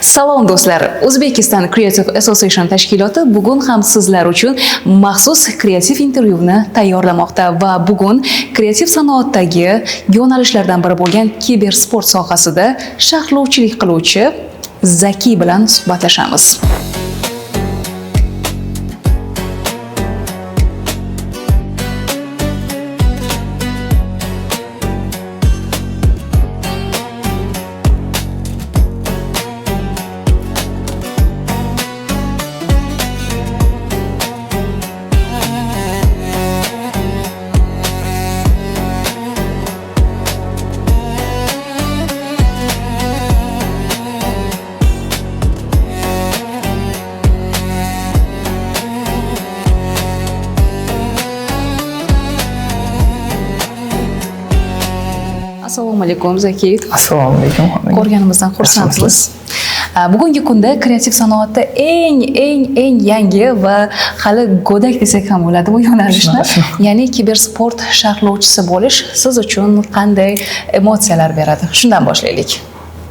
Salom do'stlar, Uzbekistan Creative Association tashkiloti bugun ham sizlar uchun maxsus kreativ intervyuni tayyorlamoqda va bugun kreativ sanoatdagi yo'nalishlardan biri bo'lgan kibersport sohasida sharhlovchilik qiluvchi Zaki bilan suhbatlashamiz. Assalomu alaykum Zaki. Assalomu alaykum. Ko'rganimizdan xursandmiz. Bugungi kunda kreativ sanoatda eng yangi va hali go'dak desak ham bo'ladi bu yo'nalishni, ya'ni kibersport sharhlovchisi bo'lish siz uchun qanday emotsiyalar beradi? Shundan boshlaylik.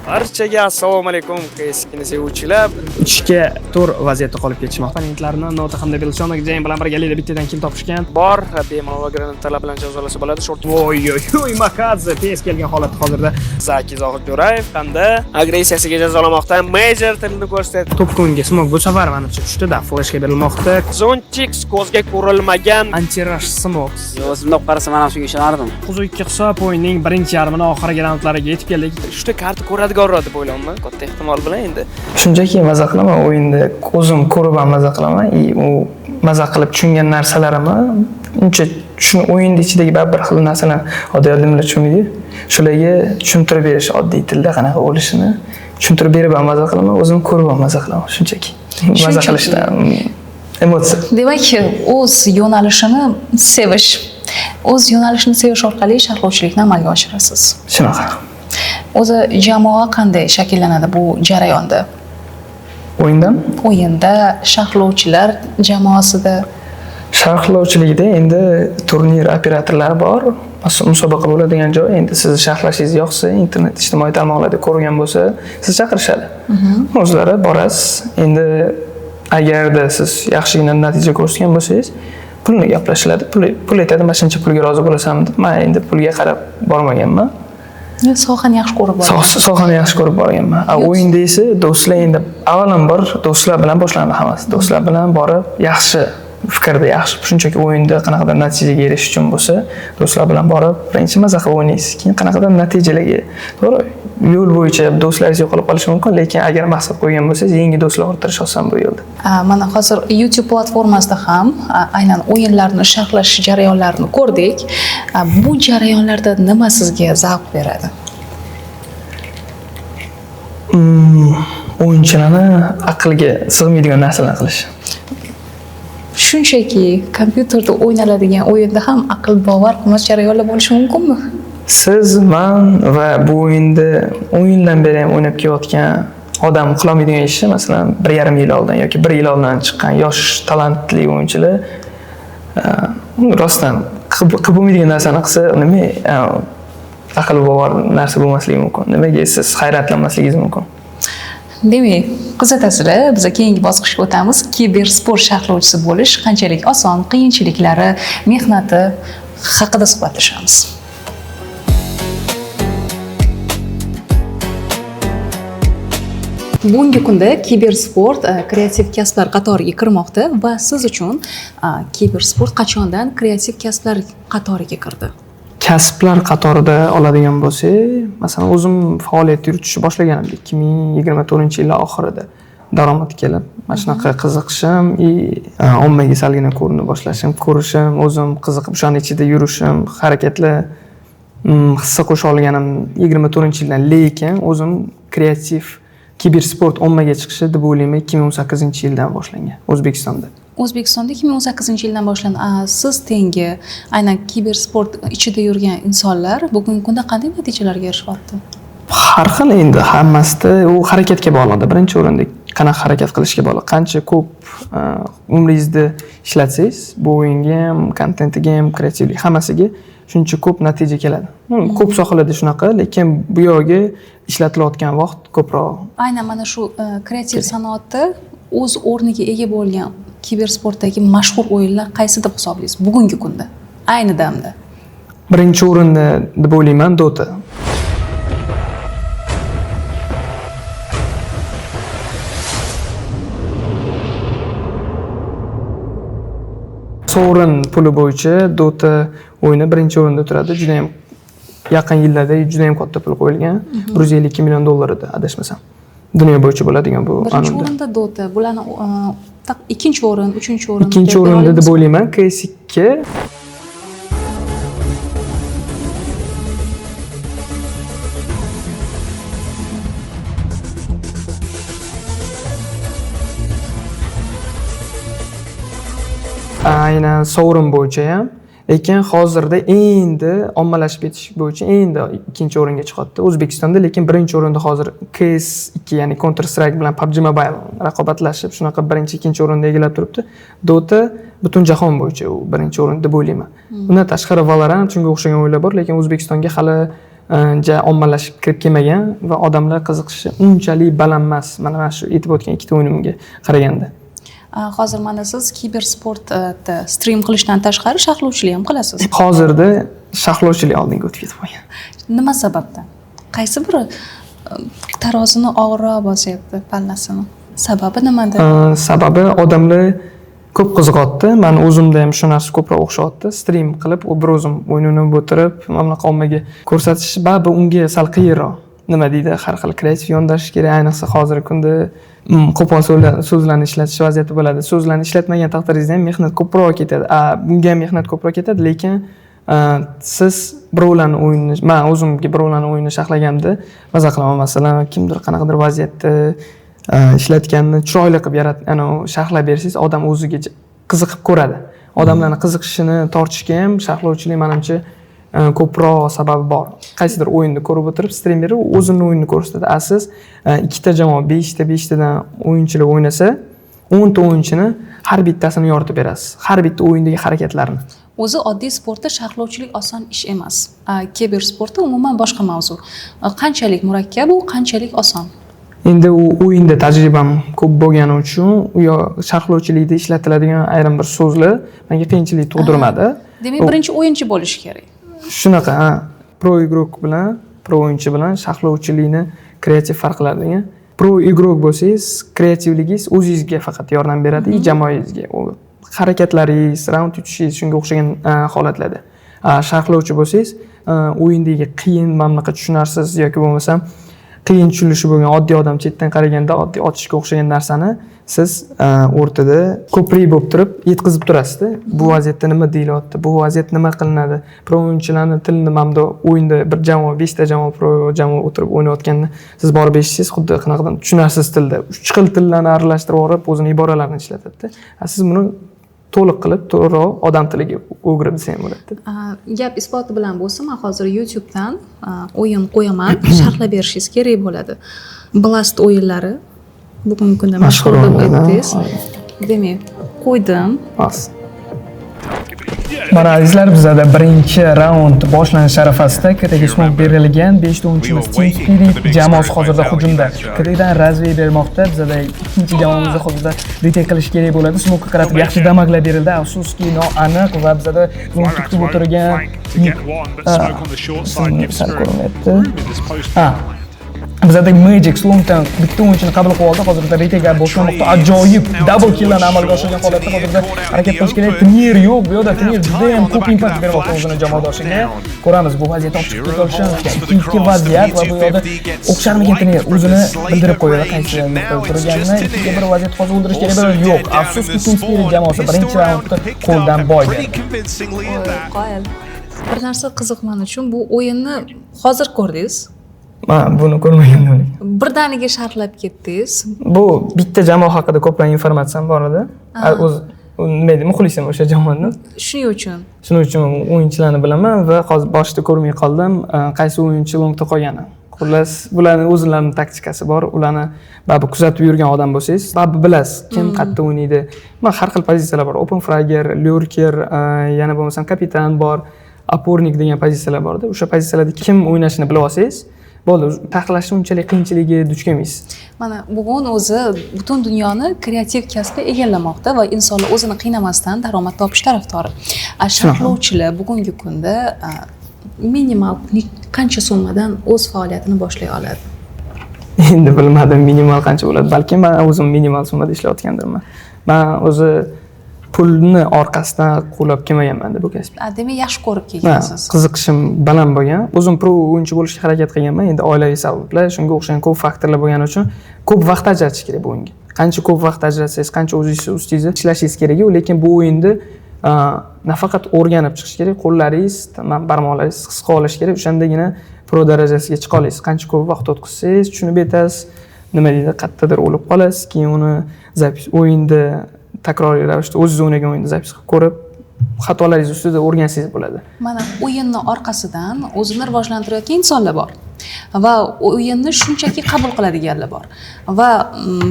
Barchaga assalomu alaykum, qaysigina sevuvchilar. Ishga to'r vaziyatda qolib ketishmoqda. Abonentlarni Nota hamda Belson Jang bilan birgalikda bittadan kill topishgan. Bor, bemalol granatalar bilan jazolasa bo'ladi. Short. Voy, Makadze tez kelgan holatda hozirda Zaki Zohid Jo'rayev hamda agressiyasiga jazolamoqda. Major tilini ko'rsatdi. To'pkonga smok bu safar menimcha tushdi-da, flashga berilmoqda. Zontix ko'zga ko'rilmagan anti-rush smok. O'zimda qarasa men ham shunga ishonardim. 9-2 hisob o'yinning birinchi yarmini oxirgi raundlariga yetib keldik. 3 ta karta ko'radigan deb o'ylayman, katta ehtimol bilan endi. Shunchaki maza qilaman, o'yinda ko'zim ko'rib ham maza qilaman. U maza qilib tushungan narsalarimni uncha shuni o'yinning ichidagi bir xil narsalarni oddiy odamlar tushunmaydi. Shularga tushuntirib berish oddiy tilda qanaqa bo'lishini tushuntirib berib ham maza qilaman, o'zim ko'rib ham maza qilaman shunchaki. Maza qilishdan emotsiya. Demak, o'z yo'nalishini sevish orqali sharhlovchilikni amalga oshirasiz. Shunaqa. O'zi jamoa qanday shakllanadi bu jarayonda? O'yinda sharhlovchilar jamoasida. Sharhlovchilikda endi turnir operatorlari bor. Musobaqa bo'ladigan joy. Endi siz sharhlashingiz yoqsa, internet ijtimoiy tarmoqlarda ko'rgan bo'lsa, siz chaqirishadi. O'zlari borasiz. Endi agarda siz yaxshigina natija ko'rsatgan bo'lsangiz, pulni gaplashiladi. Pul aytadi, "Men shuncha pulga rozi bo'lasanmi?" deb. Men endi pulga qarab bormaganman. Sohani yaxshi ko'rib borganman. Sohani yaxshi ko'rib borganman. O'yinda esa do'stlar endi avvalambor do'stlar bilan boshlandi hammasi. Do'stlar bilan borib yaxshi fikrda yaxshi. Shunchaki o'yinda qanaqadir natijaga erishish uchun bo'lsa, do'stlar bilan borib birinchi maza qilib o'ynaysiz, keyin qanaqadir natijalarga. To'g'ri, yo'l bo'yicha do'stlaringiz yo'qolib qolishi mumkin, lekin agar maqsad qo'ygan bo'lsangiz, yangi do'stlar orttirish oson bu yo'lda. Mana hozir YouTube platformasida ham aynan o'yinlarni sharhlash jarayonlarini ko'rdik. Bu jarayonlarda nima sizga zavq beradi? O'yinchilarni aqlga sig'maydigan narsalarni qilish. Shunchaki kompyuterda o'ynaladigan o'yinda ham aql bovar qilmas jarayonlar bo'lishi mumkinmi? Siz, men va bu o'yindan beri ham o'ynab kelayotgan odam qilolmaydigan ishni, masalan, 1,5 yil oldin yoki 1 yil oldin chiqqan yosh talantli o'yinchilar rostdan qilib bo'lmaydigan narsani qilsa, nima aql bovar narsa bo'lmasligi mumkin. Nimaga siz hayratlanmasligingiz mumkin? Demak, kuzatasizlar, biz keyingi bosqichga o'tamiz. Kibersport sharhlovchisi bo'lish qanchalik oson, qiyinchiliklari, mehnati haqida suhbatlashamiz. Bugungi kunda kibersport kreativ kasblar qatoriga kirmoqda va siz uchun kibersport qachondan kreativ kasblar qatoriga kirdi? Kasblar qatorida oladigan bo'lsak, masalan, o'zim faoliyat yuritishni boshlaganimda 2024-yillar oxirida daromad kelib, mana shunaqa qiziqishim, ommaga salgina ko'rina boshlashim, ko'rishim, o'zim qiziqib o'shaning ichida yurishim, harakatlar hissa qo'sha olganim 24-yildan, lekin o'zim kreativ kibersport ommaga chiqishi deb o'ylayman 2018-yildan boshlangan O'zbekistonda. 2018-yildan boshlanib, siz tengi aynan kibersport ichida yurgan insonlar bugungi kunda qanday natijalarga erishyapti? Har xil endi hammasida u harakatga bog'liq. Birinchi o'rinda qanaqa harakat qilishga bog'liq. Qancha ko'p umringizda ishlatsangiz, bu o'yinga ham, kontentiga ham, kreativlik hammasiga shuncha ko'p natija keladi. Ko'p sohalarda shunaqa, lekin bu yo'lga ishlatilayotgan vaqt ko'proq. Aynan mana shu kreativ sanoatda o'z o'rniga ega bo'lgan kibersportdagi mashhur o'yinlar qaysi deb hisoblaysiz bugungi kunda? Ayni damda. Birinchi o'rinda deb o'ylayman Dota. Sovrin puli bo'yicha Dota o'yini birinchi o'rinda turadi. Juda ham yaqin yillarda juda ham katta pul qo'yilgan. 152 million dollar edi, adashmasam. Dunyo bo'yicha bo'ladigan bu birinchi o'rinda Dota, bularni ikkinchi o'rin, uchinchi o'rin. Ikkinchi o'rinda deb o'ylayman CS2. Aynan sovrin bo'yicha ham, lekin hozirda endi ommalashib ketish bo'yicha endi ikkinchi o'ringa chiqadi O'zbekistonda, lekin birinchi o'rinda hozir CS2 ya'ni Counter Strike bilan PUBG Mobile raqobatlashib, shunaqa birinchi, ikkinchi o'rinda egallab turibdi. Dota butun jahon bo'yicha u birinchi o'rin deb o'ylayman. Undan tashqari Valorant shunga o'xshagan o'yinlar bor, lekin O'zbekistonga hali ommalashib kirib kelmagan va odamlar qiziqishi unchalik baland emas. Mana shu aytib o'tgan ikkita o'yinimga qaraganda. Hozir mana siz kibersportda stream qilishdan tashqari sharhlovchilik ham qilasiz. Hozirda sharhlovchilik oldinga o'tib ketib qolgan. Nima sababdan? Qaysi biri tarozini og'irroq bosyapti pallasini? Sababi nimada? Sababi odamlar ko'p qiziqyapti. Men o'zimda ham shu narsa ko'proq o'xshayapti. Stream qilib, bir o'zim o'yinini o'tirib, mana ommaga ko'rsatish babi unga sal qiyinroq. Nima deydi, har xil kreativ yondashish kerak, ayniqsa hozirgi kunda qo'pol so'zlarni ishlatish vaziyati bo'ladi. So'zlarni ishlatmagan taqdiringizda ham mehnat ko'proq ketadi. Bunga ham mehnat ko'proq ketadi, lekin siz birovlarning o'yinini, men o'zimga birovlarning o'yinini sharhlaganimda maza qilaman, masalan, kimdir qanaqadir vaziyatda ishlatganini chiroyli qilib sharhlab bersangiz, odam o'ziga qiziqib ko'radi. Odamlarning qiziqishini tortishga ham sharhlovchilik menimcha ko'proq sababi bor. Qaysidir o'yinni ko'rib o'tirib, streamer o'zining o'yinini ko'rsatadi. Siz ikkita jamoa 5tadan o'yinchilar o'ynasa, 10 ta o'yinchini har bittasini yoritib berasiz. Har bitta o'yindagi harakatlarni. O'zi oddiy sportda sharhlovchilik oson ish emas. Kibersportda umuman boshqa mavzu. Qanchalik murakkab u, qanchalik oson? Endi u o'yinda tajribam ko'p bo'lgani uchun u sharhlovchilikda ishlatiladigan ayrim bir so'zlar menga qiyinchilik tug'dirmadi. Demak, birinchi o'yinchi bo'lish kerak. Shunaqa, pro igrok bilan, pro o'yinchi bilan sharhlovchilikni kreativ farqlariga. Pro igrok bo'lsangiz, kreativligingiz o'zingizga faqat yordam beradi, jamoangizga. Harakatlaringiz, raund yutishingiz shunga o'xshagan holatlarda. Sharhlovchi bo'lsangiz, o'yindagi qiyin mamlaqa tushunarsiz yoki bo'lmasam qiyin tushunishi bo'lgan oddiy odam chetdan qaraganda oddiy otishga o'xshagan narsani siz o'rtada ko'prik bo'lib turib yetkazib turasiz-da. Bu vaziyatda nima deyilyapti? Bu vaziyat nima qilinadi? Pro o'yinchilarning tilini mamdo o'yinda bir jamoa, 5 ta jamoa pro jamoa o'tirib o'ynayotganini siz borib eshitsangiz, xuddi qanaqadir tushunarsiz tilda 3 xil tillarni aralashtirib olib o'zining iboralarini ishlatadi-da. Siz buni to'liq qilib, to'g'riroq odam tiliga o'girib desam bo'ladi. Gap isboti bilan bo'lsa, men hozir YouTubedan o'yin qo'yaman, sharhlab berishingiz kerak bo'ladi. Blast o'yinlari bugungi kunda mashhur deb aytdingiz. Demak, qo'ydim. Mana azizlar, bizda birinchi raund boshlanish arafasida Kitaga smok berilgan 5 ta o'yinchimiz Team Spirit jamoasi hozirda hujumda. Kitadan razvey bermoqda. Bizda ikkinchi jamoamizni hozirda retake qilish kerak bo'ladi. Smokka qaratib yaxshi damaglar berildi. Afsuski noaniq va bizda zo'n kutib o'tirgan bizada Magic Slumdan bitta o'yinchini qabul qilib oldi. Hozirda retake boshlanmoqda. Ajoyib double killlarni amalga oshirgan holatda hozirda harakat qilish kerak. Turnir yo'q, bu yerda turnir juda ham ko'p impact bermoqda o'zining jamoadoshiga. Ko'ramiz bu vaziyatni olib chiqib ketishgan. Ikki vaziyat va bu yerda o'xsharmagan turnir o'zini bildirib qo'yadi qaysi nuqtada turganini. Ikkiga bir vaziyat hozir o'ldirish kerak bo'ladi. Yo'q. Afsuski Team Spirit jamoasi birinchi raundda qo'ldan boy berdi. Qoyil. Bir narsa qiziq men uchun, bu o'yinni hozir ko'rdingiz. Men buni ko'rmagandim. Birdaniga sharhlab ketdingiz. Bu bitta jamoa haqida ko'proq informatsiyam bor edi. O'z nima deydi, muxlisim o'sha jamoani. Shuning uchun o'yinchilarni bilaman va hozir boshida ko'rmay qoldim, qaysi o'yinchi longda qolgani. Xullas, bularning o'zlarining taktikasi bor. Ularni baribir kuzatib yurgan odam bo'lsangiz, baribir bilasiz kim qayerda o'ynaydi. Men har xil pozitsiyalar bor. Open fragger, lurker, yana bo'lmasam kapitan bor. opornik degan pozitsiyalar borda. O'sha pozitsiyalarda kim o'ynashini bilib olsangiz, bo'ldi, taqiqlashni unchalik qiyinchiligiga duch kelmaysiz. Mana bugun o'zi butun dunyoni kreativ kasbi egallamoqda va insonlar o'zini qiynamasdan daromad topish tarafdori. Sharhlovchilar bugungi kunda minimal qancha summadan o'z faoliyatini boshlay oladi? Endi bilmadim minimal qancha bo'ladi. Balki men o'zim minimal summada ishlayotgandirman. Men o'zi pulni orqasidan qo'llab kelmaganman-da bu kasbga. Demak, yaxshi ko'rib kelgansiz. Qiziqishim baland bo'lgan. O'zim pro o'yinchi bo'lishga harakat qilganman. Endi oilaviy sabablar, shunga o'xshagan ko'p faktorlar bo'lgani uchun ko'p vaqt ajratish kerak bu o'yinga. Qancha ko'p vaqt ajratsangiz, qancha o'zingizga ishlashingiz kerak, lekin bu o'yinda nafaqat o'rganib chiqish kerak, qo'llaringiz, barmoqlaringiz his qila olish kerak. O'shandagina pro darajasiga chiqa olasiz. Qancha ko'p vaqt o'tkazsangiz, tushunib yetasiz. Nima deydi, qayerdadir o'lib qolasiz, keyin uni zapis o'yinda takroriy ravishda o'zingiz o'ynagan o'yinni zapis qilib ko'rib, xatolaringiz ustida o'rgansangiz bo'ladi. Mana o'yinni orqasidan o'zini rivojlantirayotgan insonlar bor va o'yinni shunchaki qabul qiladiganlar bor. Va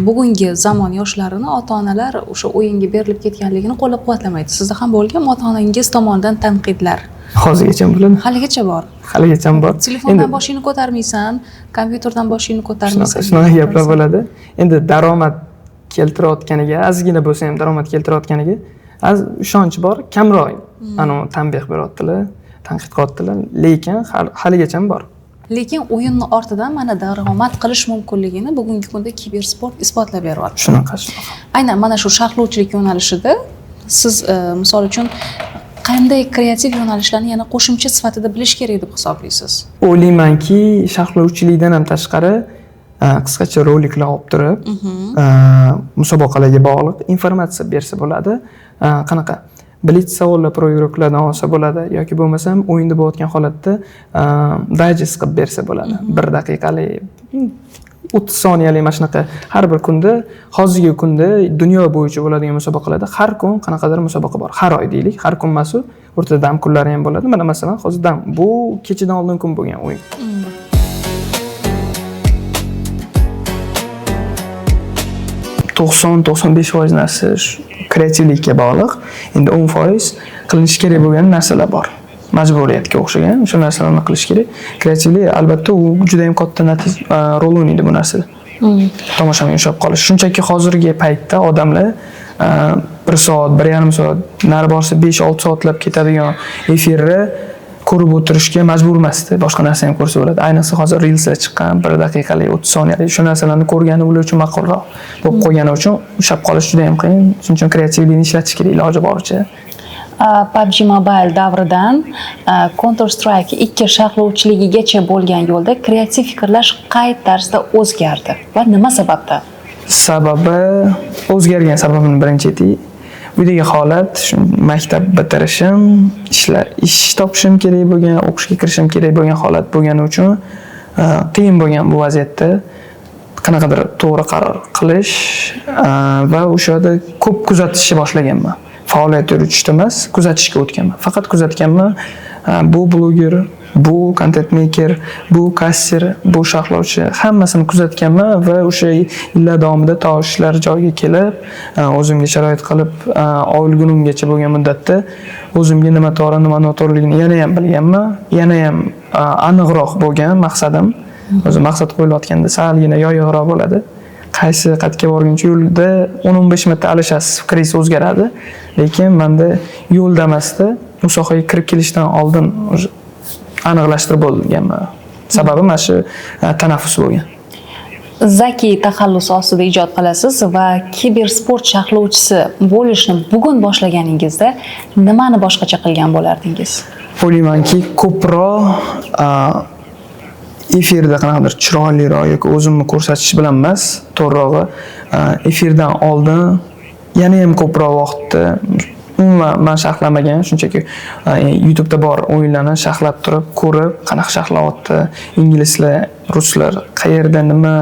bugungi zamon yoshlarini ota-onalar o'sha o'yinga berilib ketganligini qo'llab-quvvatlamaydi. Sizda ham bo'lgan ota-onangiz tomonidan tanqidlar? Hozirgacha bo'ladi. Haligacha bor. Haligacha bor. Telefondan boshingni ko'tarmaysan, kompyuterdan boshingni ko'tarmaysan. Shunaqa gaplar bo'ladi. Endi daromad keltirayotganiga, ozgina bo'lsa ham daromad keltirayotganiga ishonch bor, kamroq ana tanbeh beryaptilar, tanqid qilyaptilar, lekin haligacha bor. Lekin o'yinni ortidan mana daromad qilish mumkinligini bugungi kunda kibersport isbotlab beryapti. Shunaqa. Aynan mana shu sharhlovchilik yo'nalishida siz misol uchun qanday kreativ yo'nalishlarni yana qo'shimcha sifatida bilish kerak deb hisoblaysiz? O'ylaymanki, sharhlovchilikdan ham tashqari qisqacha roliklar olib turib, musobaqalarga bog'liq informatsiya bersa bo'ladi. Qanaqa blitz savollar proyuroklardan olsa bo'ladi yoki bo'lmasam o'yinda bo'layotgan holatda dayjest qilib bersa bo'ladi. 1 daqiqalik 30 soniyalik mana shunaqa har bir kunda, hozirgi kunda dunyo bo'yicha bo'ladigan musobaqalarda har kun qanaqadir musobaqa bor. Har oy deylik, har kun emas, o'rtada dam kunlari ham bo'ladi. Mana masalan, hozir dam bu kechadan oldin kun bo'lgan o'yin. 90-95% narsa kreativlikka bog'liq. Endi 10% qilinishi kerak bo'lgan narsalar bor. Majburiyatga o'xshagan o'sha narsalarni qilish kerak. Kreativlik albatta u juda ham katta rol o'ynaydi bu narsada. Tomoshabin ushlab qolish. Shunchaki hozirgi paytda odamlar 1 soat, 1,5 soat, nari borsa 5-6 soatlab ketadigan efirni ko'rib o'tirishga majbur emasdi. Boshqa narsa ham ko'rsa bo'ladi. Ayniqsa hozir reelslar chiqqan 1 daqiqalik, 30 soniyalik shu narsalarni ko'rgani ular uchun ma'qulroq bo'lib qolgani uchun ushlab qolish juda ham qiyin. Shuning uchun kreativlikni ishlatish kerak iloji boricha. PUBG Mobile davridan Counter Strike 2 sharhlovchiligigacha bo'lgan yo'lda kreativ fikrlash qay tarzda o'zgardi va nima sababdan? Sababi o'zgargan sababini birinchi aytaylik. Buydagi holat, maktab bitirishim, ish topishim kerak bo'lgan, o'qishga kirishim kerak bo'lgan holat bo'lgani uchun qiyin bo'lgan bu vaziyatda qanaqadir to'g'ri qaror qilish va o'sha yerda ko'p kuzatishni boshlaganman. Faoliyat yuritishda emas, kuzatishga o'tganman. Faqat kuzatganman. Bu bloger, bu content maker, bu kasser, bu sharhlovchi hammasini kuzatganman va o'sha yillar davomida to ishlar joyiga kelib, o'zimga sharoit qilib, olgunimgacha bo'lgan muddatda o'zimga nima to'g'ri, nima noto'g'riligini yana ham bilganman. Yana ham aniqroq bo'lgan maqsadim. O'zi maqsad qo'yilayotganda salgina yoyiqroq bo'ladi. Qaysi qatga borguncha yo'lda 10-15 marta alishasiz, fikringiz o'zgaradi. Lekin menda yo'lda emasda, bu sohaga kirib kelishdan oldin aniqlashtirib bo'lganman. Sababi mana shu tanaffus bo'lgan. Zaki taxallus ostida ijod qilasiz va kibersport sharhlovchisi bo'lishni bugun boshlaganingizda nimani boshqacha qilgan bo'lardingiz? O'ylaymanki, ko'proq efirda qanaqadir chiroyliroq yoki o'zimni ko'rsatish bilan emas, to'g'rirog'i efirdan oldin yana ham ko'proq vaqtda umuman men sharhlamagan, shunchaki YouTube'da bor o'yinlarni sharhlab turib, ko'rib, qanaqa sharhlayapti, inglizlar, ruslar qayerda nima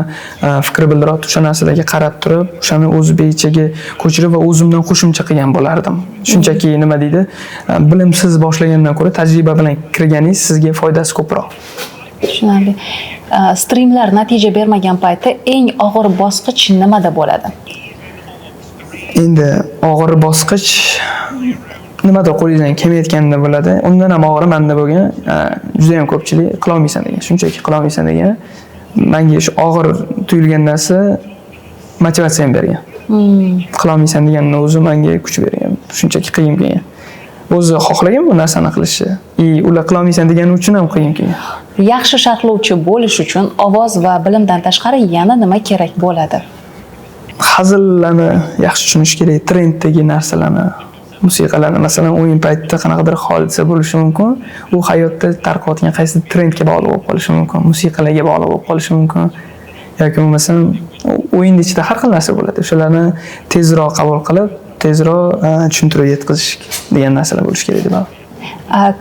fikr bildiryapti, o'sha narsalarga qarab turib, o'shani o'zbekchaga ko'chirib va o'zimdan qo'shimcha qilgan bo'lardim. Shunchaki nima deydi, bilimsiz boshlagandan ko'ra tajriba bilan kirganingiz sizga foydasi ko'proq. Tushunarli. Streamlar natija bermagan paytda eng og'ir bosqich nimada bo'ladi? Endi og'ir bosqich nimadir qo'lingizdan kelmayotganda bo'ladi. Undan ham og'iri menda bo'lgan, juda ham ko'pchilik qila olmaysan degan, shunchaki qila olmaysan degan. Menga shu og'ir tuyulgan narsa motivatsiya ham bergan. Qila olmaysan deganning o'zi menga kuch bergan. Shunchaki qiyin kelgan. O'zi xohlagan bu narsani qilishni. Ular qila olmaysan degani uchun ham qiyin kelgan. Yaxshi sharhlovchi bo'lish uchun ovoz va bilimdan tashqari yana nima kerak bo'ladi? Hazillarni yaxshi tushunish kerak, trenddagi narsalarni, musiqalarni, masalan, o'yin paytida qanaqadir hodisa bo'lishi mumkin. U hayotda tarqayotgan qaysi trendga bog'liq bo'lib qolishi mumkin, musiqalarga bog'liq bo'lib qolishi mumkin. Yoki bo'lmasam o'yin ichida har xil narsa bo'ladi. O'shalarni tezroq qabul qilib, tezroq tushuntirib yetkazish degan narsalar bo'lishi kerak deb o'ylayman.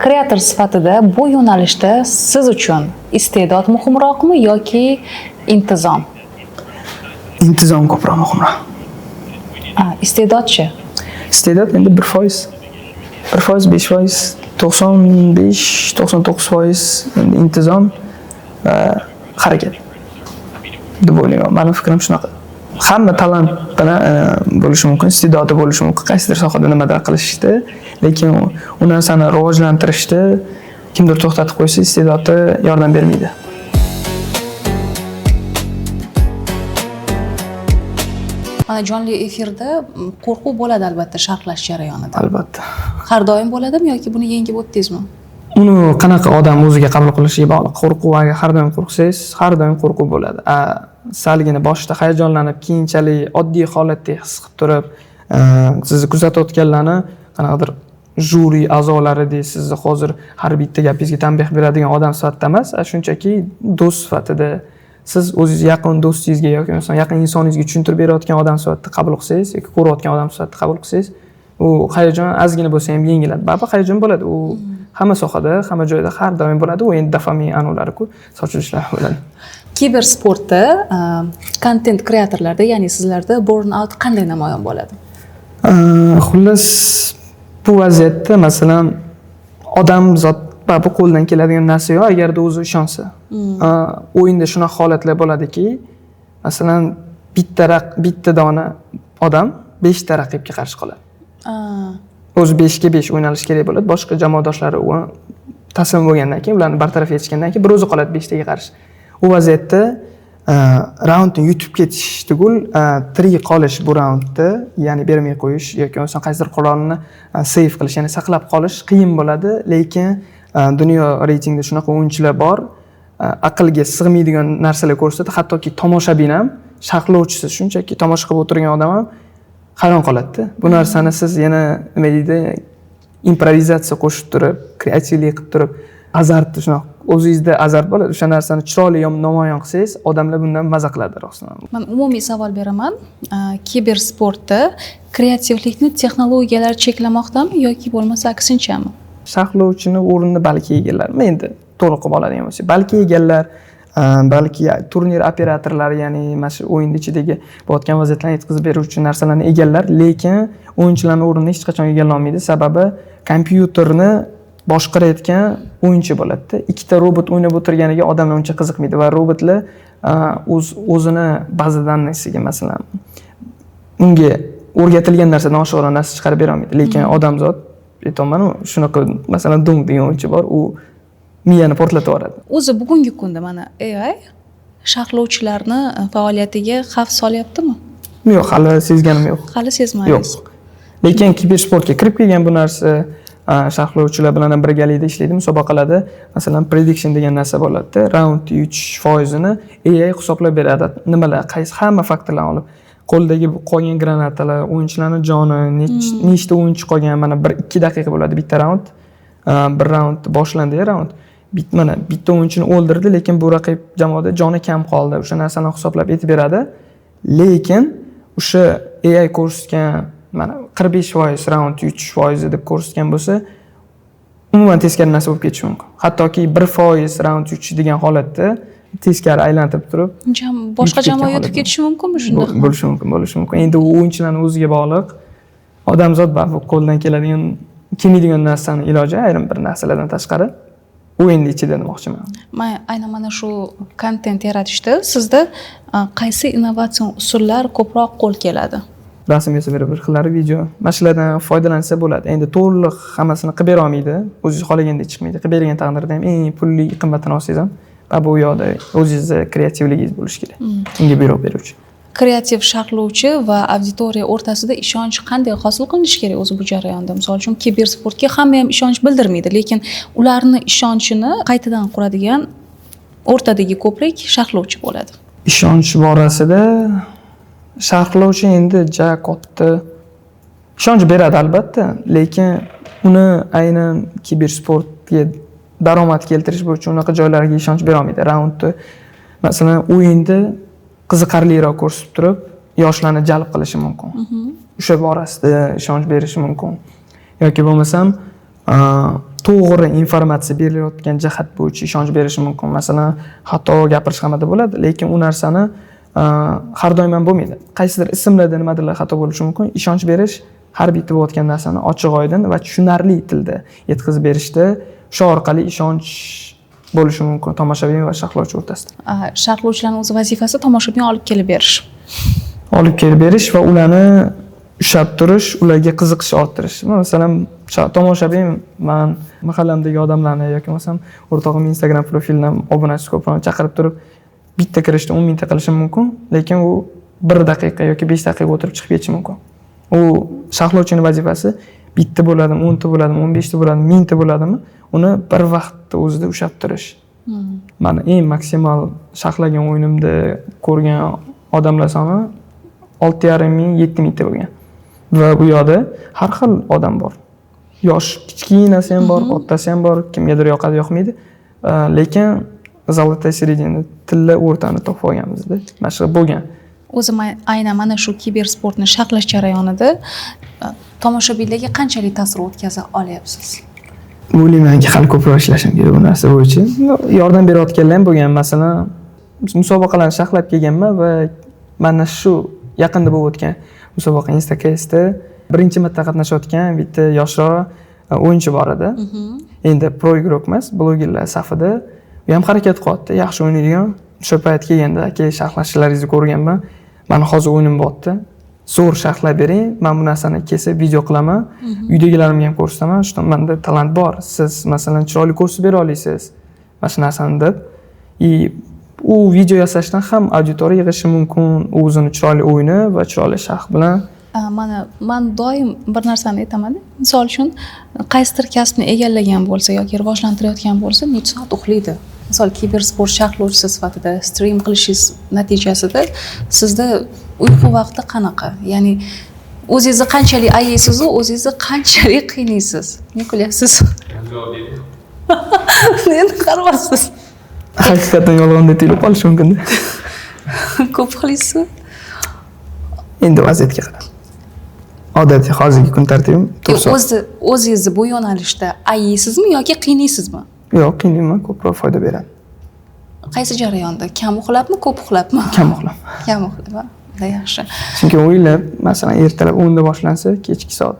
Kreator sifatida bu yo'nalishda siz uchun iste'dod muhimroqmi yoki intizom? Intizom ko'proq muhimroq. Iste'dodchi? Iste'dod endi 1%, 5%, 95-99% endi intizom va harakat deb o'ylayman. Mening fikrim shunaqa. Hamma talant bilan bo'lishi mumkin, iste'dodi bo'lishi mumkin, qaysidir sohada nimadir qilishda, lekin u narsani rivojlantirishda kimdir to'xtatib qo'ysa, iste'dodi yordam bermaydi. Mana jonli efirda qo'rquv bo'ladi albatta sharhlash jarayonida. Albatta. Har doim bo'ladimi yoki buni yengib o'tdingizmi? Uni qanaqa odam o'ziga qabul qilishiga bog'liq. Qo'rquv agar har doim qo'rqsangiz, har doim qo'rquv bo'ladi. Salgina boshida hayajonlanib, keyinchalik oddiy holatda his qilib turib, sizni kuzatayotganlarni qanaqadir juri a'zolari deysiz, sizni hozir har bitta gapingizga tanbeh beradigan odam sifatida emas, shunchaki do'st sifatida siz o'zingiz yaqin do'stingizga yoki masalan yaqin insoningizga tushuntirib berayotgan odam sifatida qabul qilsangiz yoki ko'rayotgan odam sifatida qabul qilsangiz, u hayajon ozgina bo'lsa ham yengiladi. Baribir hayajon bo'ladi. U hamma sohada, hamma joyda har doim bo'ladi. U endi dopamin anulari-ku, sochilishlar bo'ladi. Kibersportda kontent kreatorlarda, ya'ni sizlarda burnout qanday namoyon bo'ladi? Xullas, bu vaziyatda masalan odamzod bu qo'ldan keladigan narsa yo'q, agarda o'zi ishonsa. O'yinda shunaqa holatlar bo'ladiki, masalan, bitta dona odam 5 ta raqibga qarshi qoladi. O'zi 5 ga 5 o'ynalishi kerak bo'ladi. Boshqa jamoadoshlari taslim bo'lgandan keyin, ularni bartaraf etishgandan keyin bir o'zi qoladi 5 taga qarshi. U vaziyatda raundni yutib ketish tugul, tirik qolish bu raundda, ya'ni bermay qo'yish yoki bo'lmasa qaysidir qurolni save qilish, ya'ni saqlab qolish qiyin bo'ladi, lekin dunyo reytingida shunaqa o'yinchilar bor, aqlga sig'maydigan narsalar ko'rsatadi, hattoki tomoshabin ham, sharhlovchisi, shunchaki tomosha qilib o'tirgan odam ham hayron qoladi-da. Bu narsani siz yana nima deydi, improvizatsiya qo'shib turib, kreativlik qilib turib, azartni shunaqa o'zingizda azart bo'ladi. O'sha narsani chiroyli namoyon qilsangiz, odamlar bundan maza qiladi rostdan. Men umumiy savol beraman. Kibersportda kreativlikni texnologiyalar cheklamoqdami yoki bo'lmasa aksinchami? Sharhlovchini o'rnini balki egallar. Men endi to'liq qilib oladigan bo'lsa, balki egallar, balki turnir operatorlari, ya'ni mana shu o'yin ichidagi bo'layotgan vaziyatlarni yetkazib beruvchi narsalarni egallar, lekin o'yinchilarning o'rnini hech qachon egallay olmaydi. Sababi kompyuterni boshqarayotgan o'yinchi bo'ladi-da. Ikkita robot o'ynab o'tirganiga odamlar uncha qiziqmaydi va robotlar o'zini baza danasiga masalan unga o'rgatilgan narsadan oshiqroq narsa chiqarib bera olmaydi. Lekin odamzod aytaman, shunaqa masalan Dung degan o'yinchi bor, u miyani portlatib yuboradi. O'zi bugungi kunda mana AI sharhlovchilarni faoliyatiga xavf solyaptimi? Yo'q, hali sezganim yo'q. Hali sezmadingiz. Yo'q. Lekin kibersportga kirib kelgan bu narsa sharhlovchilar bilan ham birgalikda ishlaydi, musobaqalarda masalan prediction degan narsa bo'ladi-da, round yutish foizini AI hisoblab beradi. Nimalar, qaysi hamma faktorlarni olib, qo'ldagi qolgan granatalar, o'yinchilarning joni, nechta o'yinchi qolgan, mana 1-2 daqiqa bo'ladi bitta raund. Bir raund boshlandi, raund. Mana bitta o'yinchini o'ldirdi, lekin bu raqib jamoada joni kam qoldi. O'sha narsalarni hisoblab aytib beradi. Lekin o'sha AI ko'rsatgan mana 45% raund yutish foizi deb ko'rsatgan bo'lsa, umuman teskari narsa bo'lib ketishi mumkin. Hattoki 1% raund yutish degan holatda teskari aylantirib turib, boshqa jamoa yutib ketishi mumkinmi shunda? Bo'lishi mumkin. Endi u o'yinchilarning o'ziga bog'liq. Odamzod bu qo'ldan keladigan, kelmaydigan narsani iloji ayrim bir narsalardan tashqari o'yinning ichida demoqchiman. Men aynan mana shu kontent yaratishda sizda qaysi innovatsion usullar ko'proq qo'l keladi? rasm yasab berib bir xillari video. Mana shulardan foydalansa bo'ladi. Endi to'liq hammasini qilib bera olmaydi. O'zingiz xohlagandek chiqmaydi. Qilib bergan taqdirda ham eng pulli qimmatini olsangiz ham bu yoqda o'zingizning kreativligingiz bo'lishi kerak. Unga buyruq beruvchi. Kreativ sharhlovchi va auditoriya o'rtasida ishonch qanday hosil qilinishi kerak o'zi bu jarayonda? Misol uchun kibersportga hamma ham ishonch bildirmaydi, lekin ularni ishonchini qaytadan quradigan o'rtadagi ko'prik sharhlovchi bo'ladi. Ishonch borasida sharhlovchi endi ja katta ishonch beradi albatta, lekin uni aynan kibersportga daromad keltirish bo'yicha unaqa joylarga ishonch bera olmaydi. Raundni masalan o'yinda qiziqarliroq ko'rsatib turib, yoshlarni jalb qilishi mumkin. O'sha borasida ishonch berishi mumkin. Yoki bo'lmasam to'g'ri informatsiya berilayotgan jihat bo'yicha ishonch berishi mumkin. Masalan, xato gapirish hamada bo'ladi, lekin u narsani har doim ham bo'lmaydi. Qaysidir ismlarda nimadirlar xato bo'lishi mumkin. Ishonch berish har bitta bo'layotgan narsani ochiq-oydin va tushunarli tilda yetkazib berishda shu orqali ishonch bo'lishi mumkin tomoshabin va sharhlovchi o'rtasida. Sharhlovchilarning o'z vazifasi tomoshabin olib kelib berish. Olib kelib berish va ularni ushlab turish, ularga qiziqish orttirish. Masalan, tomoshabin men mahallamdagi odamlarni yoki bo'lmasam o'rtog'im Instagram profilidan obunachisi ko'proq chaqirib turib bitta kirishda 10 mingta qilishim mumkin, lekin u 1 daqiqa yoki 5 daqiqa o'tirib chiqib ketishi mumkin. U sharhlovchining vazifasi bitta bo'ladimi, 10 ta bo'ladimi, 15 ta bo'ladimi, 1000 ta bo'ladimi, uni bir vaqtda o'zida ushlab turish. Mana eng maksimal sharhlagan o'yinimda ko'rgan odamlar soni 6,5 ming, 7 mingta bo'lgan. Va bu yoqda har xil odam bor. Yosh kichkinasi ham bor, ottasi ham bor, kimgadir yoqadi, yoqmaydi. Lekin zolotaya seredina tilla o'rtani topib olganmizda. Mana shu bo'lgan. O'zim aynan mana shu kibersportni sharhlash jarayonida tomoshabinlarga qanchalik ta'sir o'tkaza olyapsiz? O'ylaymanki, hali ko'proq ishlashim kerak bu narsa bo'yicha. Yordam berayotganlar ham bo'lgan. Masalan, musobaqalarni sharhlab kelganman va mana shu yaqinda bo'lib o'tgan musobaqa Instacast'da birinchi marta qatnashayotgan bitta yoshroq o'yinchi bor edi. Endi pro igrok emas, blogerlar safida u ham harakat qilyapti, yaxshi o'ynaydigan. O'sha payt kelganda aka sharhlashlaringizni ko'rganman. Mana hozir o'yinim bo'pti. Zo'r sharhlab bering. Men bu narsani kesib video qilaman. Uydagilarimga ham ko'rsataman. Shu menda talant bor. Siz masalan chiroyli ko'rsatib bera olasiz. Mana shu narsani deb. U video yasashdan ham auditoriya yig'ishi mumkin. U o'zini chiroyli o'yini va chiroyli sharh bilan. Men doim bir narsani aytaman. Misol uchun qaysidir kasbni egallagan bo'lsa yoki rivojlantirayotgan bo'lsa, necha soat uxlaydi. Misol kibersport sharhlovchisi sifatida stream qilishingiz natijasida sizda uyqu vaqti qanaqa? Ya'ni o'zingizni qanchalik ayaysiz, o'zingizni qanchalik qiynaysiz? Ne kulyapsiz? Endi qarabasiz. Haqiqatan yolg'on deb qolish mumkin. Ko'p uxlaysizmi? Endi vaziyatga qarab. Odatiy hozirgi kun tartibim o'zingizni bu yo'nalishda ayaysizmi yoki qiynaysizmi? Yo'q, qiynayman, ko'proq foyda beradi. Qaysi jarayonda? Kam uxlabmi, ko'p uxlabmi? Kam uxlab. Kam uxlab. Yaxshi. Chunki o'ylab, masalan, ertalab 10 da boshlansa, kechki soat,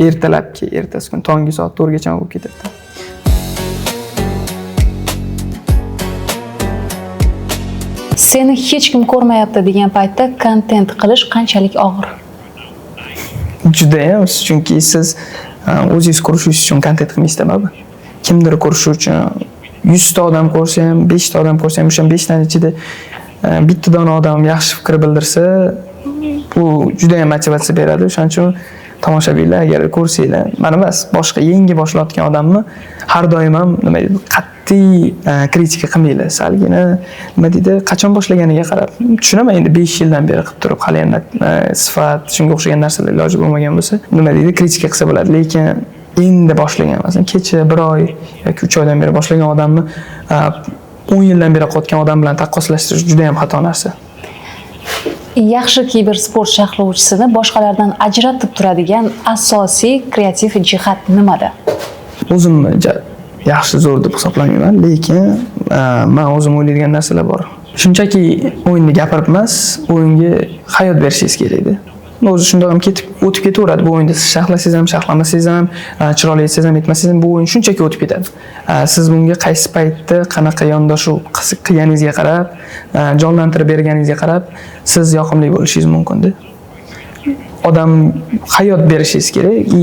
ertalabki, ertasi kun tongi soat 4 gacha bo'lib ketadi. Seni hech kim ko'rmayapti degan paytda kontent qilish qanchalik og'ir? Juda ham, chunki siz o'zingiz ko'rishingiz uchun kontent qilmaysizda. Kimdir ko'rishi uchun 100 ta odam ko'rsa ham, 5 ta odam ko'rsa ham, o'sha 5 taning ichida bitta dona odam yaxshi fikr bildirsa, bu juda ham motivatsiya beradi. O'shaning uchun tomoshabinlar agar ko'rsanglar, mana emas, boshqa yangi boshlayotgan odamni har doim ham nima deydi, qat'iy kritika qilmaylar. Salgina nima deydi, qachon boshlaganiga qarab. Tushunaman, endi 5 yildan beri qilib turib, hali ham sifat, shunga o'xshagan narsalar iloji bo'lmagan bo'lsa, nima deydi, kritika qilsa bo'ladi, lekin endi boshlagan, masalan, kecha 1 oy yoki 3 oydan beri boshlagan odamni 10 yildan beri qotgan odam bilan taqqoslashtirish juda ham xato narsa. Yaxshi kibersport sharhlovchisini boshqalardan ajratib turadigan asosiy kreativ jihat nimada? O'zimni yaxshi zo'r deb hisoblamayman, lekin men o'zim o'ylaydigan narsalar bor. Shunchaki o'yinni gapirib emas, o'yinga hayot berishingiz kerak-da. O'zi shundoq ham o'tib ketaveradi bu o'yinda. Siz sharhlasangiz ham, sharhlamasangiz ham, chiroyli aytsangiz ham, aytmasangiz ham bu o'yin shunchaki o'tib ketadi. Siz bunga qaysi paytda qanaqa yondashuv qilganingizga qarab, jonlantirib berganingizga qarab, siz yoqimli bo'lishingiz mumkin-da. odam hayot berishingiz kerak.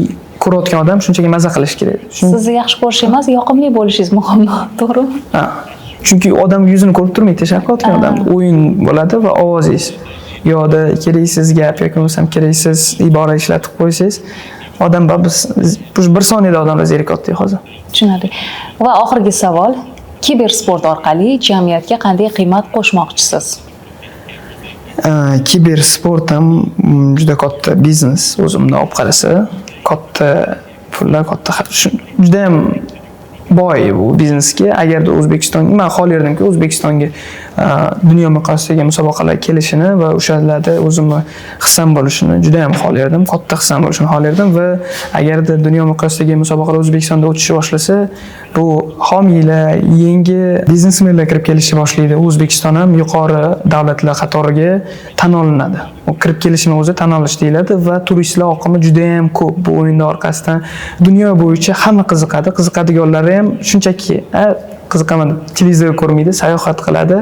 Ko'rayotgan odam shunchaki maza qilish kerak. Sizni yaxshi ko'rish emas, yoqimli bo'lishingiz muhim, to'g'rimi? Ha. Chunki odam yuzini ko'rib turmaydi, tashlab qilayotgan odam. O'yin bo'ladi va ovozingiz yo'da keraksiz gap yoki bo'lmasam keraksiz ibora ishlatib qo'ysangiz, odam biz bir soniyada odamlar zerikyapti hozir. Tushunarli. Va oxirgi savol, kibersport orqali jamiyatga qanday qiymat qo'shmoqchisiz? Kibersport ham juda katta biznes, o'zimdan olib qarasa, katta pullar, katta juda ham boy bu biznesga. Agarda O'zbekistonga, men xohlardimki O'zbekistonga dunyo miqyosidagi musobaqalar kelishini va o'shalarda o'zimni hissam bo'lishini juda ham xohlardim, katta hissam bo'lishini xohlardim va agarda dunyo miqyosidagi musobaqalar O'zbekistonda o'tishni boshlasa, bu homiylar, yangi biznesmenlar kirib kelishni boshlaydi. O'zbekiston ham yuqori davlatlar qatoriga tan olinadi. U kirib kelishini o'zi tan olish deyiladi va turistlar oqimi juda ham ko'p. Bu o'yinlar orqasidan dunyo bo'yicha hamma qiziqadi. Qiziqadiganlari ham shunchaki qiziqaman, televizor ko'rmaydi, sayohat qiladi,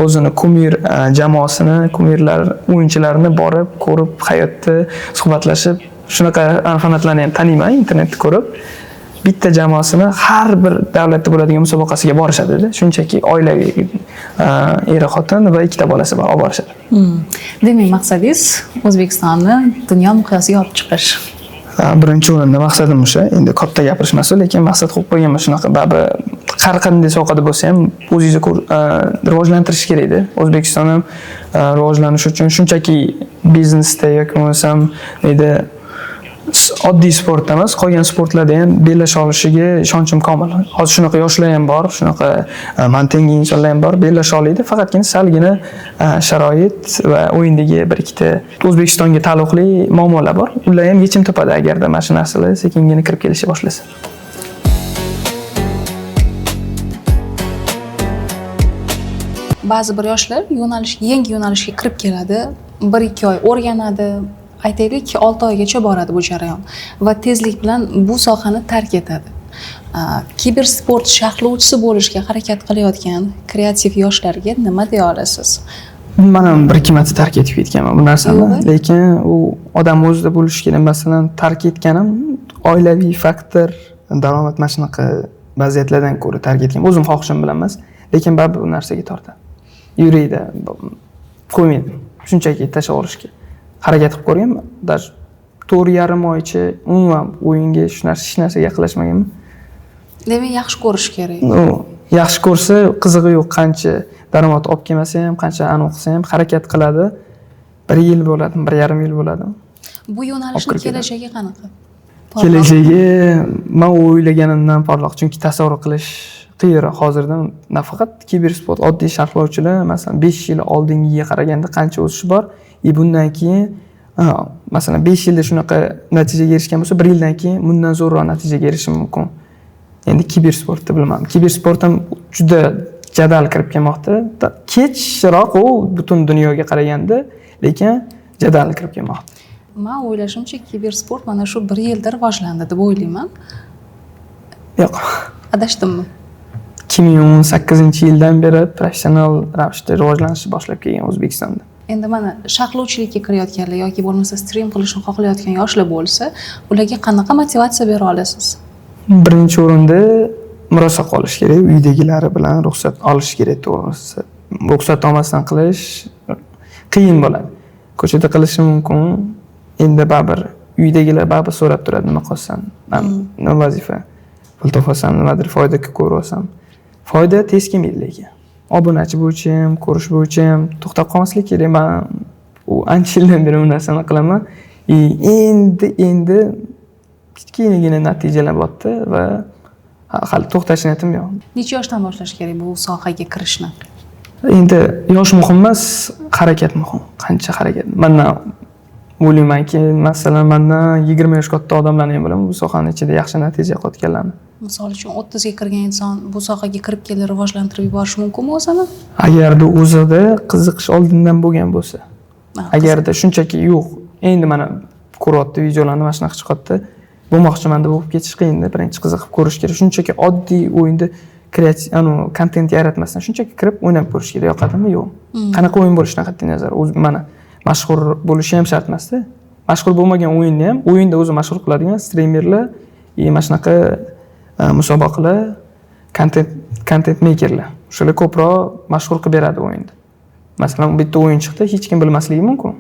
o'zini kumir jamoasini, kumirlar, o'yinchilarini borib ko'rib, hayotda suhbatlashib, shunaqa fanatlarni ham taniyman internetda ko'rib. Bitta jamoasini har bir davlatda bo'ladigan musobaqasiga borishadi-da. Shunchaki oilaviy er-xotin va ikkita bolasi bor, olib borishadi. Demak, maqsadingiz O'zbekistonni dunyo miqyosiga olib chiqish. Birinchi o'rinda maqsadim o'sha. Endi katta gapirish emas, lekin maqsad qo'yib qo'yganman shunaqa. Baribir har qanday sohada bo'lsa ham o'zingizni rivojlantirish kerak-da. O'zbekiston ham rivojlanish uchun shunchaki biznesda yoki bo'lmasam oddiy sportda emas, qolgan sportlarda ham bellasha olishiga ishonchim komil. Hozir shunaqa yoshlar ham bor, shunaqa mantengi insonlar ham bor, bellasha oladi. Faqatgina salgina sharoit va o'yindagi bir ikkita O'zbekistonga taalluqli muammolar bor. Ular ham yechim topadi agarda mana shu narsalar sekingina kirib kelishni boshlasa. Ba'zi bir yoshlar yangi yo'nalishga kirib keladi, 1-2 oy o'rganadi, aytaylik 6 oygacha boradi bu jarayon va tezlik bilan bu sohani tark etadi. Kibersport sharhlovchisi bo'lishga harakat qilayotgan kreativ yoshlarga nima deya olasiz? Men ham bir ikki marta tark etib ketganman bu narsani, lekin u odam o'zida bo'lishi kerak. Masalan, tark etganim oilaviy faktor, daromad mana shunaqa vaziyatlardan ko'ra tark etgan. O'zim xohishim bilan emas, lekin baribir bu narsaga tortadi. Yuraydi, qo'ymaydi. Shunchaki tashlab olishga harakat qilib ko'rganman. Даже 4,5 oycha umuman o'yinga hech narsaga yaqinlashmaganman. Demak, yaxshi ko'rish kerak. Yaxshi ko'rsa, qizig'i yo'q, qancha daromad olib kelmasa ham, qancha aniq qilsa ham harakat qiladi. 1 yil bo'ladi, 1,5 yil bo'ladi. Bu yo'nalishning kelajagi qanaqa? Kelajagi men o'ylaganimdan porloq, chunki tasavvur qilish qiyinroq hozirdan. Nafaqat kibersport, oddiy sharhlovchilar, masalan, 5 yil oldingiga qaraganda qancha o'sish bor. Bundan keyin masalan 5 yilda shunaqa natijaga erishgan bo'lsa, 1 yildan keyin bundan zo'rroq natijaga erishish mumkin. Endi kibersportni bilmadim. Kibersport ham juda jadal kirib kelmoqda. Kechroq u butun dunyoga qaraganda, lekin jadal kirib kelmoqda. Men o'ylashimcha, kibersport mana shu 1 yilda rivojlandi deb o'ylayman. Yo'q. Adashdimmi? 2018-yildan beri professional ravishda rivojlanishni boshlab kelgan O'zbekistonda. Endi mana sharhlovchilikka kirayotganlar yoki bo'lmasa stream qilishni xohlayotgan yoshlar bo'lsa, ularga qanaqa motivatsiya bera olasiz? Birinchi o'rinda murosa qolish kerak, uydagilari bilan ruxsat olish kerak, to'g'risi. Ruxsat olmasdan qilish qiyin bo'ladi. Ko'chada qilishi mumkin. Endi baribir uydagilar baribir so'rab turadi, nima qilsam, nima vazifa, pul topsam, nimadir foyda ko'rsam. Foyda tez kelmaydi lekin. Obunachi bo'yicha ham, ko'rish bo'yicha ham to'xtab qolmaslik kerak. Men u ancha yildan beri bu narsani qilaman. Endi kichkinagina natijalar bo'pti va hali to'xtash niyatim yo'q. Necha yoshdan boshlash kerak bu sohaga kirishni? Endi yosh muhim emas, harakat muhim. Qancha harakat. Mendan o'ylaymanki, masalan, mendan 20 yosh katta odamlarni ham bilaman bu sohaning ichida yaxshi natija qo'yganlarni. Misol uchun 30 ga kirgan inson bu sohaga kirib kelib rivojlantirib yuborish mumkinmi o'zini? Agarda o'zida qiziqish oldindan bo'lgan bo'lsa. Agarda shunchaki yo'q, endi mana ko'ryapti videolarni mana shunaqa chiqyapti. Bo'lmoqchiman deb bo'lib ketish qiyin-da, birinchi qiziqib ko'rish kerak. Shunchaki oddiy o'yinda kreativ, kontent yaratmasdan shunchaki kirib o'ynab ko'rish kerak. Yoqadimi? Yo'q. Qanaqa o'yin bo'lishidan qat'iy nazar, o'zi mana mashhur bo'lishi ham shart emas-da. mashhur bo'lmagan o'yinni ham o'yinda o'zi mashhur qiladigan streamerlar mana shunaqa musobaqalar, content makerlar. Shular ko'proq mashhur qilib beradi o'yinda. Masalan, bitta o'yin chiqdi, hech kim bilmasligi mumkin.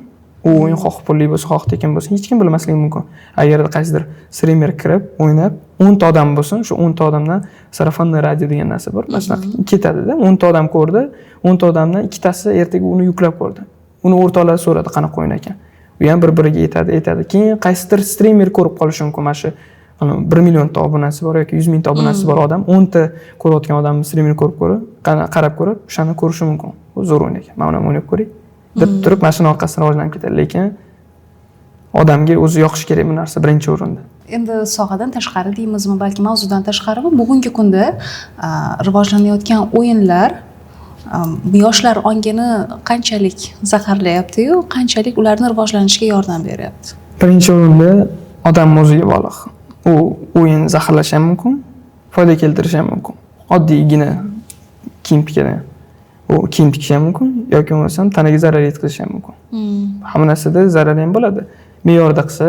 U o'yin xoh pulli bo'lsa, xoh tekin bo'lsa, hech kim bilmasligi mumkin. Agarda qaysidir streamer kirib, o'ynab, 10 ta odam bo'lsin, shu 10 ta odamdan sarafonli radio degan narsa bor. Masalan, ketadi-da, 10 ta odam ko'rdi, 10 ta odamdan ikkitasi ertaga uni yuklab ko'rdi. Uni o'rtoqlari so'radi qanaqa o'yin ekan. U ham bir-biriga aytadi. Keyin qaysidir streamer ko'rib qolishi mumkin mana shu 1 million ta obunasi bor yoki 100 ming ta obunasi bor odam 10 ta ko'rayotgan odamni streamer qarab ko'rib, o'shani ko'rishi mumkin. U zo'r o'yin ekan. Mana uni o'ynab ko'ring. Deb turib mashina orqasidan rivojlanib ketadi, lekin odamga o'zi yoqishi kerak bu narsa birinchi o'rinda. Endi sohadan tashqari deymizmi, balki mavzudan tashqarimi, bugungi kunda rivojlanayotgan o'yinlar yoshlar ongini qanchalik zaharlayapti-yu, qanchalik ularni rivojlanishiga yordam beryapti? Birinchi o'rinda odam o'ziga bog'liq. U o'yin zaharlashi ham mumkin, foyda keltirishi ham mumkin. Oddiygina kiyim tikadi. U kiyim tikishi ham mumkin yoki bo'lmasam tanaga zarar yetkazishi ham mumkin. Hamma narsada zarar ham bo'ladi. Me'yorda qilsa,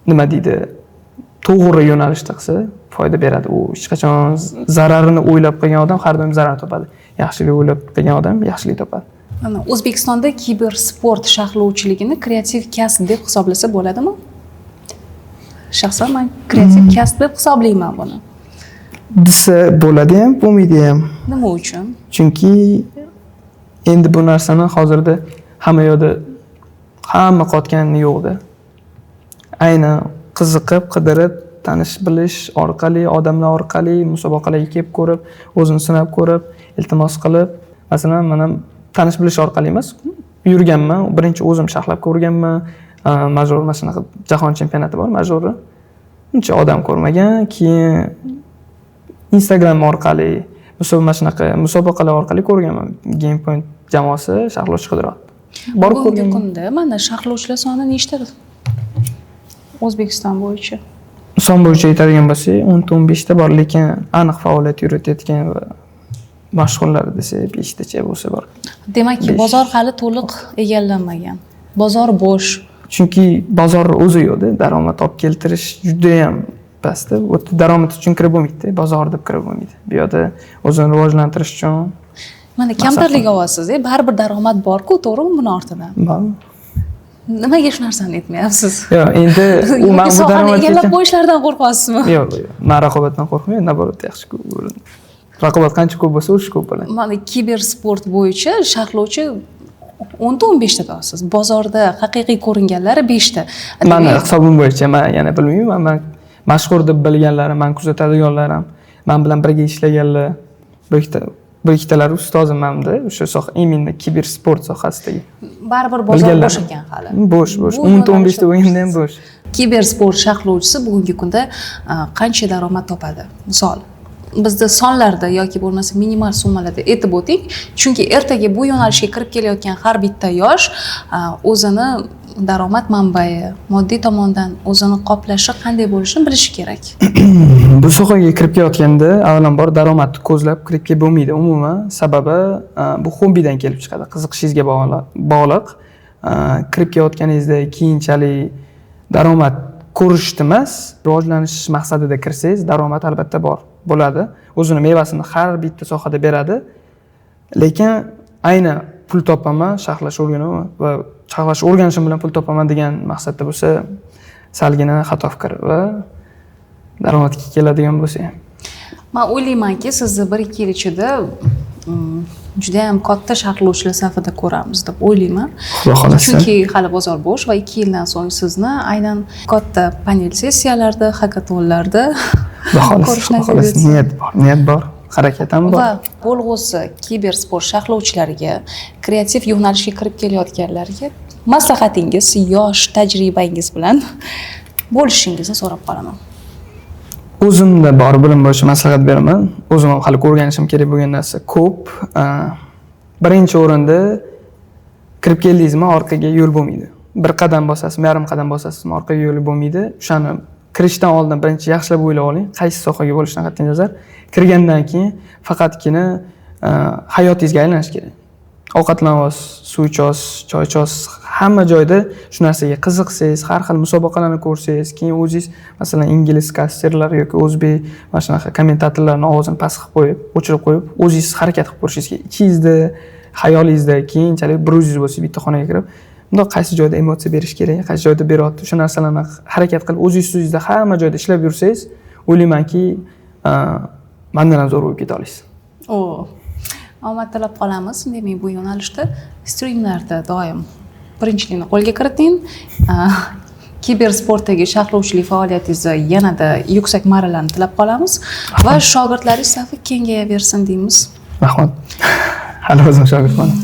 nima deydi, to'g'ri yo'nalishda qilsa foyda beradi. U hech qachon zararini o'ylab qilgan odam har doim zarar topadi. Yaxshilik o'ylab qilgan odam yaxshilik topadi. Mana O'zbekistonda kibersport sharhlovchiligini kreativ kasb deb hisoblasa bo'ladimi? Shaxsan men kreativ kasb deb hisoblayman buni. Desa bo'ladi ham, bo'lmaydi ham. Nima uchun? Chunki endi bu narsani hozirda hamma yoqda hamma qotgani yo'qda. Aynan qiziqib, qidirib, tanish bilish orqali, odamlar orqali musobaqalarga kelib ko'rib, o'zini sinab ko'rib, iltimos qilib, masalan, men ham tanish bilish orqali emas, yurganman, birinchi o'zim sharhlab ko'rganman. Major mana shunaqa jahon chempionati bor, majori. Uncha odam ko'rmagan, keyin Instagram orqali, mana shunaqa musobaqalar orqali ko'rganman. Game Point jamoasi sharhlovchi qidiryapti. Borib Bugungi ko'rganman. kunda mana sharhlovchilar soni nechta? O'zbekiston bo'yicha. Son bo'yicha aytadigan bo'lsak, 10-15 ta bor, lekin aniq faoliyat yuritayotgan va mashhurlar desak 5 tacha bo'lsa bor. Demakki, bozor hali to'liq egallanmagan. Bozor bo'sh. Chunki bozor o'zi yo'qda, daromad olib keltirish juda ham pastda. U daromad uchun kirib bo'lmaydi, bozor deb kirib bo'lmaydi. Bu yerda o'zini rivojlantirish uchun Mana kamtarlik olasiz, baribir daromad bor-ku, to'g'rimi buni ortidan? bor. Nimaga shu narsani aytmayapsiz? Yo'q, endi u men bu daromad egallab qo'yishlaridan qo'rqasizmi? Yo'q, men raqobatdan qo'rqmayman, naborot yaxshi ko'raman. Raqobat qancha ko'p bo'lsa, o'sha ko'p bo'ladi. Mana kibersport bo'yicha sharhlovchi 10-15 ta topasiz. Bozorda haqiqiy ko'ringanlari 5 ta. Meni hisobim bo'yicha men yana bilmayman, men mashhur deb bilganlarim, men kuzatadiganlarim, men bilan birga ishlaganlar, bir ikkitalar ustozim hamda o'sha soha imенно kibersport sohasidagi. Baribir bozor bo'sh ekan hali. Bo'sh. 10-15 ta o'yinda ham bo'sh. Kibersport sharhlovchisi bugungi kunda qancha daromad topadi? Misol, bizda sonlarda yoki bo'lmasa minimal summalarda aytib o'ting, chunki ertaga bu yo'nalishga kirib kelayotgan har bitta yosh o'zini daromad manbai, moddiy tomondan o'zini qoplashi qanday bo'lishini bilishi kerak. Bu sohaga kirib kelayotganda avvalambor daromadni ko'zlab kirib kelib bo'lmaydi umuman. Sababi bu hobbidan kelib chiqadi, qiziqishingizga bog'liq. Kirib kelayotganingizda keyinchalik daromad ko'rishni emas, rivojlanish maqsadida kirsangiz, daromad albatta bo'ladi. O'zini mevasini har bitta sohada beradi. Lekin ayni pul topaman, sharhlash o'rganaman va sharhlash o'rganishim bilan pul topaman degan maqsadda bo'lsa, salgina xato fikr va daromadga keladigan bo'lsa ham. Men o'ylaymanki, sizni 1-2 yil ichida juda ham katta sharhlovchilar safida ko'ramiz deb o'ylayman. Xudo xolasa. Chunki hali bozor bo'sh va 2 yildan so'ng sizni aynan katta panel sessiyalarda, hakatonlarda ko'rish nasib etsin. Niyat bor, harakat ham bor. Va bo'lg'usi kibersport sharhlovchilariga, kreativ yo'nalishga kirib kelayotganlarga maslahatingiz, yosh tajribangiz bilan bo'lishingizni so'rab qolaman. O'zimda bor bilim bo'yicha maslahat beraman. O'zim ham hali o'rganishim kerak bo'lgan narsa ko'p. Birinchi o'rinda kirib keldingizmi, orqaga yo'l bo'lmaydi. Bir qadam bosasizmi, yarim qadam bosasizmi, orqaga yo'l bo'lmaydi. O'shani kirishdan oldin birinchi yaxshilab o'ylab oling, qaysi sohaga bo'lishidan qat'iy nazar. Kirgandan keyin faqatgina hayotingizga aylanish kerak. ovqatlanasiz, suv ichasiz, choy ichasiz, hamma joyda shu narsaga qiziqsangiz, har xil musobaqalarni ko'rsangiz, keyin o'zingiz masalan ingliz kasterlar yoki o'zbek mana shunaqa kommentatorlarning ovozini past qilib qo'yib, o'chirib qo'yib, o'zingiz harakat qilib ko'rishingiz kerak. Ichingizda, xayolingizda keyinchalik bir o'zingiz bo'lsa bitta xonaga kirib, bunda qaysi joyda emotsiya berish kerak, qaysi joyda beryapti, o'sha narsalarni harakat qilib o'zingizda hamma joyda ishlab yursangiz, o'ylaymanki, mendan ham zo'r bo'lib keta olasiz. Omad tilab qolamiz. Demak, bu yo'nalishda streamlarda doim birinchilikni qo'lga kiriting. Kibersportdagi sharhlovchilik faoliyatingizni yanada yuksak marralarni tilab qolamiz va shogirdlaringiz safi kengayaversin deymiz. Rahmat. Hali o'zim shogirdman.